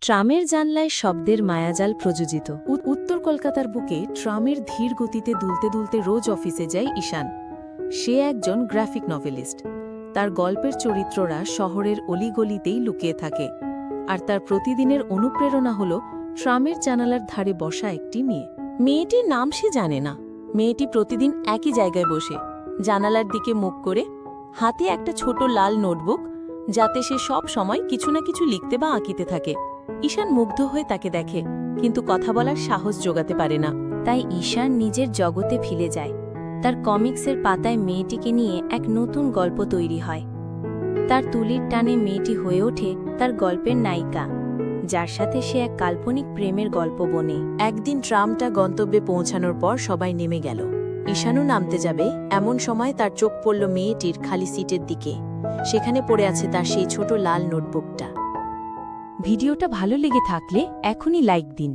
ট্রামের জানলায় শব্দের মায়াজাল প্রযোজিত। উত্তর কলকাতার বুকে ট্রামের ধীর গতিতে দুলতে দুলতে রোজ অফিসে যায় ঈশান। সে একজন গ্রাফিক নভেলিস্ট। তার গল্পের চরিত্ররা শহরের অলিগলিতেই লুকিয়ে থাকে, আর তার প্রতিদিনের অনুপ্রেরণা হল ট্রামের জানালার ধারে বসা একটি মেয়ে। মেয়েটির নাম সে জানে না। মেয়েটি প্রতিদিন একই জায়গায় বসে, জানালার দিকে মুখ করে, হাতে একটা ছোট লাল নোটবুক, যাতে সে সব সময় কিছু না কিছু লিখতে বা আঁকিতে থাকে। ঈশান মুগ্ধ হয়ে তাকে দেখে, কিন্তু কথা বলার সাহস জোগাতে পারে না। তাই ঈশান নিজের জগতে ফিরে যায়। তার কমিক্সের পাতায় মেয়েটিকে নিয়ে এক নতুন গল্প তৈরি হয়। তার তুলির টানে মেয়েটি হয়ে ওঠে তার গল্পের নায়িকা, যার সাথে সে এক কাল্পনিক প্রেমের গল্প বনে। একদিন ট্রামটা গন্তব্যে পৌঁছানোর পর সবাই নেমে গেল। ঈশানও নামতে যাবে, এমন সময় তার চোখ পড়ল মেয়েটির খালি সিটের দিকে। সেখানে পড়ে আছে তার সেই ছোট লাল নোটবুকটা। ভিডিওটা ভালো লেগে থাকলে এখনই লাইক দিন